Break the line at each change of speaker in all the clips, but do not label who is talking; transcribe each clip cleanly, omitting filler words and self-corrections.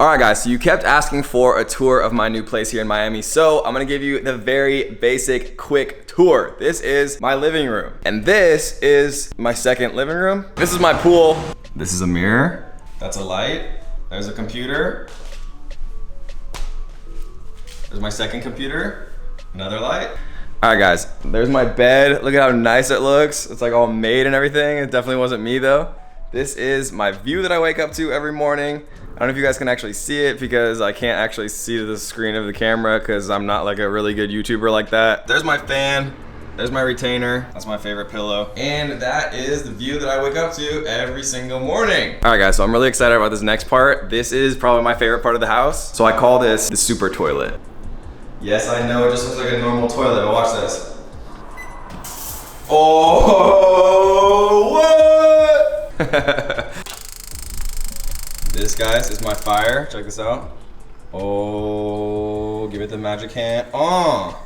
All right, guys, so you kept asking for a tour of my new place here in Miami, so I'm gonna give you the very basic, quick tour. This is my living room, and this is my second living room. This is my pool. This is a mirror. That's a light. There's a computer. There's my second computer. Another light. All right, guys, there's my bed. Look at how nice it looks. It's like all made and everything. It definitely wasn't me, though. This is my view that I wake up to every morning. I don't know if you guys can actually see it because I can't actually see to the screen of the camera because I'm not like a really good YouTuber like that. There's my fan. There's my retainer. That's my favorite pillow. And that is the view that I wake up to every single morning. All right, guys, so I'm really excited about this next part. This is probably my favorite part of the house. So I call this the super toilet. Yes, I know, it just looks like a normal toilet, but watch this. Oh, what? This, guys, is my fire. Check this out. Oh, give it the magic hand. Oh.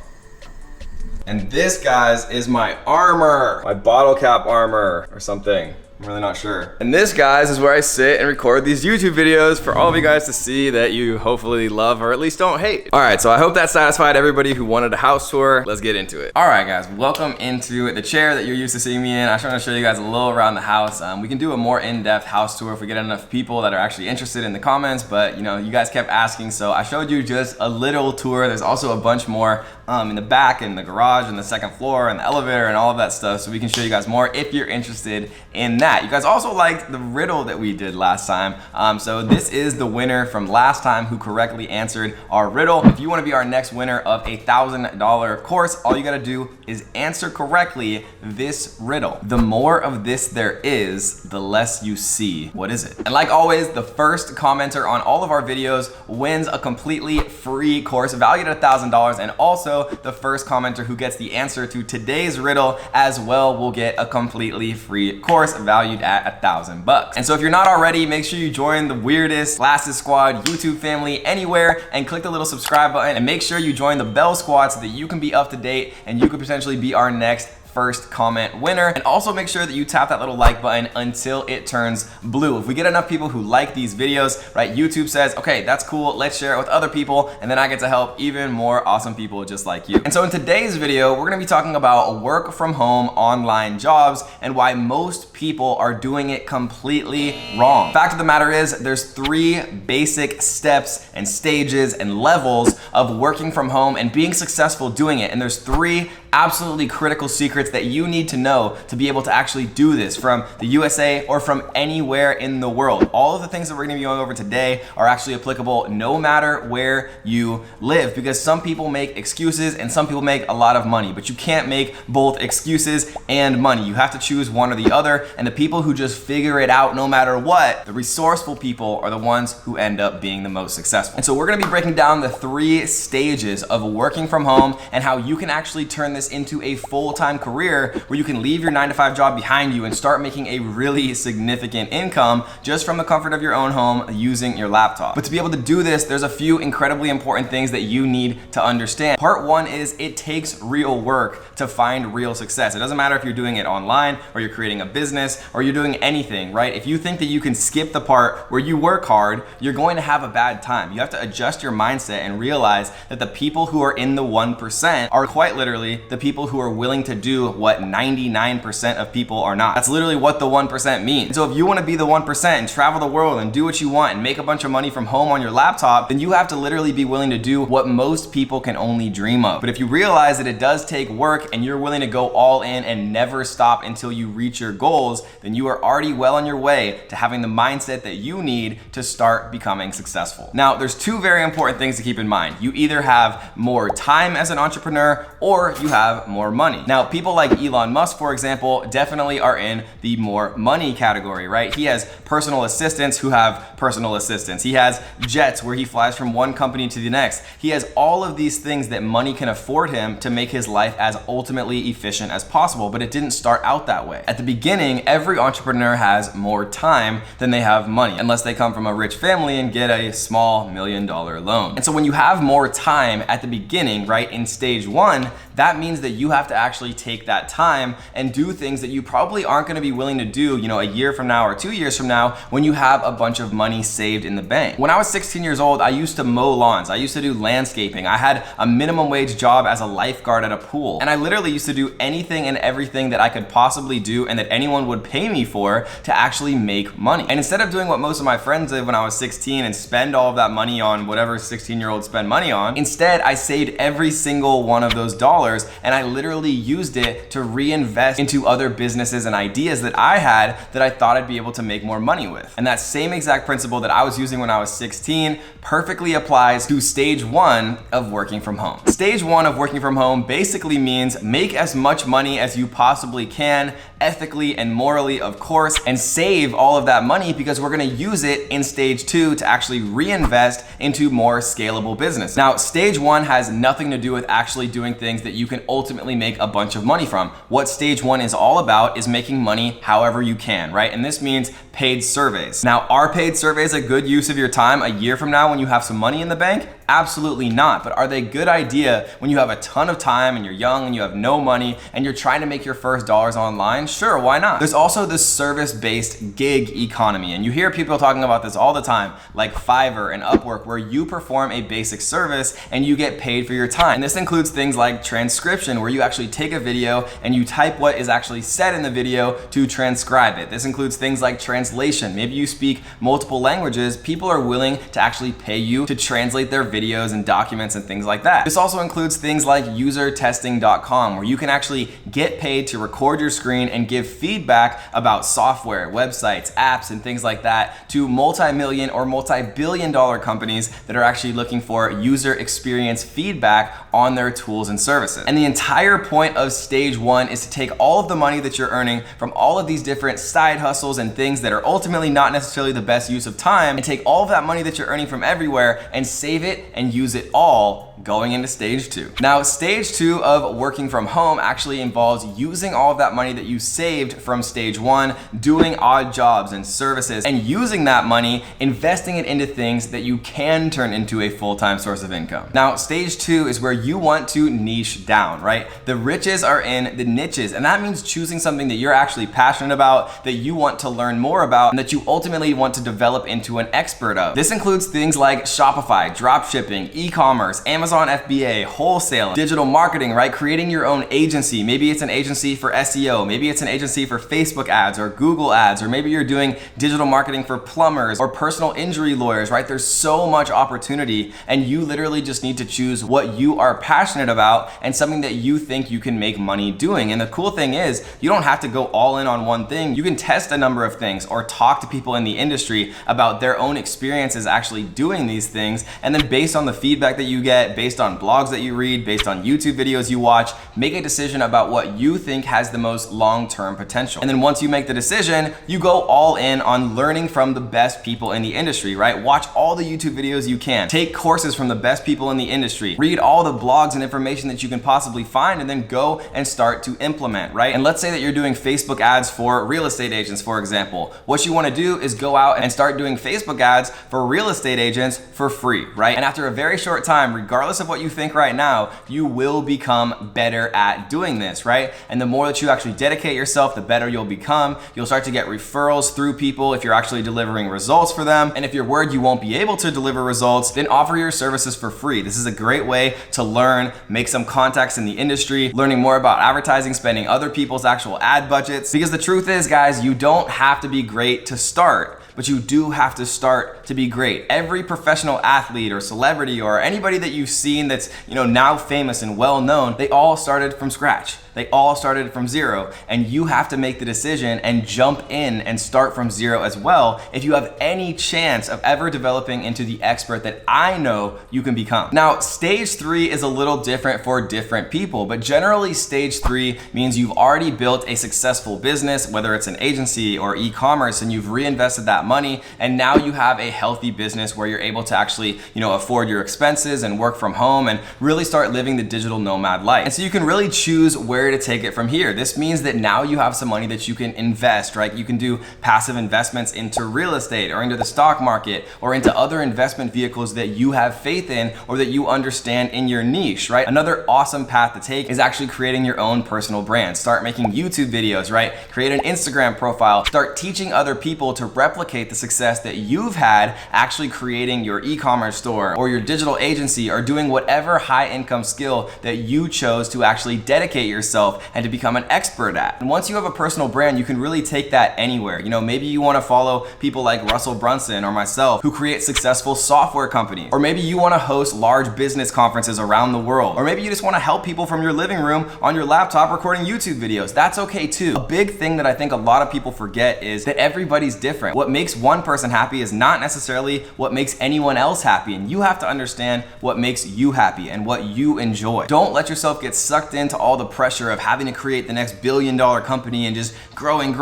And this, guys, is my armor. My bottle cap armor or something. I'm really not sure. And this, guys, is where I sit and record these YouTube videos for all of you guys to see that you hopefully love or at least don't hate. All right, so I hope that satisfied everybody who wanted a house tour. Let's get into it. All right, guys, welcome into the chair that you're used to seeing me in. I just want to show you guys a little around the house. We can do a more in-depth house tour if we get enough people that are actually interested in the comments, but you know, you guys kept asking, so I showed you just a little tour. There's also a bunch more in the back, in the garage, and the second floor, and the elevator, and all of that stuff, so we can show you guys more if you're interested in that. You guys also liked the riddle that we did last time. So this is the winner from last time who correctly answered our riddle. If you want to be our next winner of a $1,000 course, all you got to do is answer correctly this riddle. The more of this there is, the less you see. What is it? And like always, the first commenter on all of our videos wins a completely free course valued at $1,000, and also the first commenter who gets the answer to today's riddle as well will get a completely free course valued at $1,000. And so if you're not already, make sure you join the weirdest Glasses Squad YouTube family anywhere and click the little subscribe button, and make sure you join the bell squad so that you can be up to date and you could potentially be our next first comment winner. And also make sure that you tap that little like button until it turns blue. If we get enough people who like these videos, right, YouTube says, okay, that's cool, let's share it with other people, and then I get to help even more awesome people just like you. And so in today's video, we're gonna be talking about work from home online jobs and why most people are doing it completely wrong. Fact of the matter is, there's 3 basic steps and stages and levels of working from home and being successful doing it. And there's 3 absolutely critical secrets that you need to know to be able to actually do this from the USA or from anywhere in the world. All of the things that we're gonna be going over today are actually applicable no matter where you live, because some people make excuses and some people make a lot of money, but you can't make both excuses and money. You have to choose one or the other, and the people who just figure it out no matter what, the resourceful people, are the ones who end up being the most successful. And so we're gonna be breaking down the 3 stages of working from home and how you can actually turn this into a full-time career where you can leave your 9-to-5 job behind you and start making a really significant income just from the comfort of your own home using your laptop. But to be able to do this, there's a few incredibly important things that you need to understand. Part 1 is it takes real work to find real success. It doesn't matter if you're doing it online or you're creating a business or you're doing anything, right? If you think that you can skip the part where you work hard, you're going to have a bad time. You have to adjust your mindset and realize that the people who are in the 1% are quite literally the people who are willing to do what 99% of people are not. That's literally what the 1% means. So if you want to be the 1% and travel the world and do what you want and make a bunch of money from home on your laptop, then you have to literally be willing to do what most people can only dream of. But if you realize that it does take work and you're willing to go all in and never stop until you reach your goals, then you are already well on your way to having the mindset that you need to start becoming successful. Now, there's 2 very important things to keep in mind. You either have more time as an entrepreneur or you have more money. Now, people like Elon Musk, for example, definitely are in the more money category, right? He has personal assistants who have personal assistants. He has jets where he flies from one company to the next. He has all of these things that money can afford him to make his life as ultimately efficient as possible, but it didn't start out that way. At the beginning, every entrepreneur has more time than they have money, unless they come from a rich family and get a small $1 million loan. And so when you have more time at the beginning, right, in stage 1, that means means that you have to actually take that time and do things that you probably aren't gonna be willing to do, a year from now or 2 years from now when you have a bunch of money saved in the bank. When I was 16 years old, I used to mow lawns. I used to do landscaping. I had a minimum wage job as a lifeguard at a pool. And I literally used to do anything and everything that I could possibly do and that anyone would pay me for to actually make money. And instead of doing what most of my friends did when I was 16 and spend all of that money on whatever 16-year-olds spend money on, instead I saved every single one of those dollars and I literally used it to reinvest into other businesses and ideas that I had that I thought I'd be able to make more money with. And that same exact principle that I was using when I was 16 perfectly applies to stage 1 of working from home. Stage 1 of working from home basically means make as much money as you possibly can, ethically and morally, of course, and save all of that money because we're gonna use it in stage 2 to actually reinvest into more scalable business. Now, stage 1 has nothing to do with actually doing things that you can ultimately make a bunch of money from. What stage 1 is all about is making money however you can, right? And this means paid surveys. Now, are paid surveys a good use of your time a year from now when you have some money in the bank? Absolutely not. But are they a good idea when you have a ton of time and you're young and you have no money and you're trying to make your first dollars online? Sure, why not? There's also this service-based gig economy, and you hear people talking about this all the time, like Fiverr and Upwork, where you perform a basic service and you get paid for your time. And this includes things like transcription, where you actually take a video and you type what is actually said in the video to transcribe it. This includes things like translation. Maybe you speak multiple languages. People are willing to actually pay you to translate their videos and documents and things like that. This also includes things like usertesting.com, where you can actually get paid to record your screen and give feedback about software, websites, apps, and things like that to multi-million or multi-billion dollar companies that are actually looking for user experience feedback on their tools and services. And the entire point of stage 1 is to take all of the money that you're earning from all of these different side hustles and things that are ultimately not necessarily the best use of time, and take all of that money that you're earning from everywhere and save it and use it all going into stage 2. Now, stage 2 of working from home actually involves using all of that money that you saved from stage 1, doing odd jobs and services, and using that money, investing it into things that you can turn into a full-time source of income. Now, stage 2 is where you want to niche down, right? The riches are in the niches, and that means choosing something that you're actually passionate about, that you want to learn more about, and that you ultimately want to develop into an expert of. This includes things like Shopify, dropshipping, e-commerce, Amazon FBA, wholesale, digital marketing, right? Creating your own agency. Maybe it's an agency for SEO. Maybe it's an agency for Facebook ads or Google ads, or maybe you're doing digital marketing for plumbers or personal injury lawyers, right? There's so much opportunity, and you literally just need to choose what you are passionate about and something that you think you can make money doing. And the cool thing is, you don't have to go all in on one thing. You can test a number of things or talk to people in the industry about their own experiences actually doing these things, and then based on the feedback that you get, based on blogs that you read, based on YouTube videos you watch, make a decision about what you think has the most long-term potential. And then once you make the decision, you go all in on learning from the best people in the industry, right? Watch all the YouTube videos you can, take courses from the best people in the industry, read all the blogs and information that you can possibly find, and then go and start to implement, right? And let's say that you're doing Facebook ads for real estate agents, for example. What you want to do is go out and start doing Facebook ads for real estate agents for free, right? And after a very short time, regardless of what you think right now, you will become better at doing this, right? And the more that you actually dedicate yourself, the better you'll become. You'll start to get referrals through people if you're actually delivering results for them. And if you're worried you won't be able to deliver results, then offer your services for free. This is a great way to learn, make some contacts in the industry, learning more about advertising, spending other people's actual ad budgets. Because the truth is, guys, you don't have to be great to start, but you do have to start to be great. Every professional athlete or celebrity or anybody that you've seen that's, now famous and well known, they all started from scratch. They all started from zero, and you have to make the decision and jump in and start from zero as well if you have any chance of ever developing into the expert that I know you can become. Now, stage 3 is a little different for different people, but generally stage 3 means you've already built a successful business, whether it's an agency or e-commerce, and you've reinvested that money, and now you have a healthy business where you're able to actually, afford your expenses and work from home and really start living the digital nomad life. And so you can really choose where to take it from here. This means that now you have some money that you can invest, right? You can do passive investments into real estate or into the stock market or into other investment vehicles that you have faith in or that you understand in your niche, right? Another awesome path to take is actually creating your own personal brand. Start making YouTube videos, right? Create an Instagram profile. Start teaching other people to replicate the success that you've had actually creating your e-commerce store or your digital agency or doing whatever high income skill that you chose to actually dedicate yourself and to become an expert at. And once you have a personal brand, you can really take that anywhere. Maybe you want to follow people like Russell Brunson or myself who create successful software companies. Or maybe you want to host large business conferences around the world. Or maybe you just want to help people from your living room on your laptop recording YouTube videos. That's okay too. A big thing that I think a lot of people forget is that everybody's different. What makes one person happy is not necessarily what makes anyone else happy. And you have to understand what makes you happy and what you enjoy. Don't let yourself get sucked into all the pressure of having to create the next billion-dollar company and just growing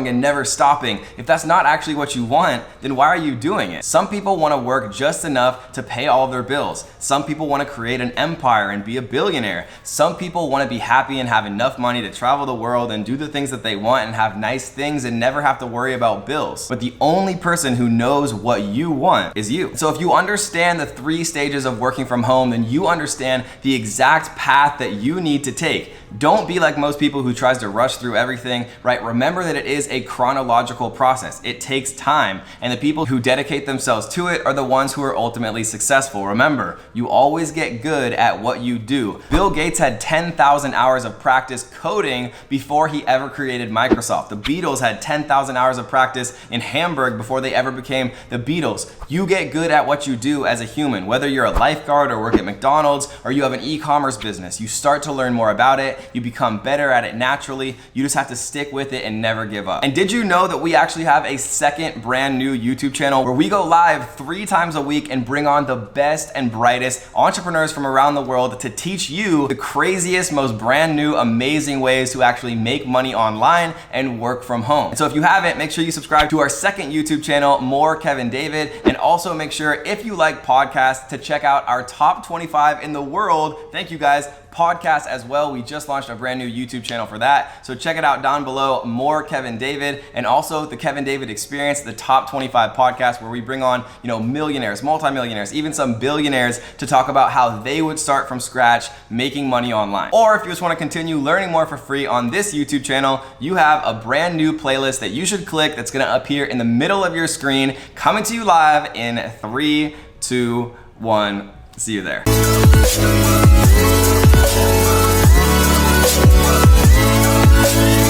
and never stopping. If that's not actually what you want, then why are you doing it? Some people want to work just enough to pay all of their bills. Some people want to create an empire and be a billionaire. Some people want to be happy and have enough money to travel the world and do the things that they want and have nice things and never have to worry about bills. But the only person who knows what you want is you. So if you understand the 3 stages of working from home, then you understand the exact path that you need to take. Don't be like most people who tries to rush through everything, right? Remember that it is a chronological process. It takes time, and the people who dedicate themselves to it are the ones who are ultimately successful. Remember, you always get good at what you do. Bill Gates had 10,000 hours of practice coding before he ever created Microsoft. The Beatles had 10,000 hours of practice in Hamburg before they ever became the Beatles. You get good at what you do as a human, whether you're a lifeguard or work at McDonald's or you have an e-commerce business. You start to learn more about it. You become better at it naturally. You just have to stick with it and never give up. And did you know that we actually have a second brand new YouTube channel where we go live 3 times a week and bring on the best and brightest entrepreneurs from around the world to teach you the craziest, most brand new, amazing ways to actually make money online and work from home. And so if you haven't, make sure you subscribe to our second YouTube channel, More Kevin David, and also make sure if you like podcasts to check out our top 25 in the world. Thank you guys. Podcast as well. We just launched a brand new YouTube channel for that. So check it out down below, More Kevin David, and also the Kevin David Experience, the top 25 podcast where we bring on, millionaires, multimillionaires, even some billionaires to talk about how they would start from scratch making money online. Or if you just want to continue learning more for free on this YouTube channel, you have a brand new playlist that you should click that's going to appear in the middle of your screen, coming to you live in 3, 2, 1. See you there.
We'll be right back.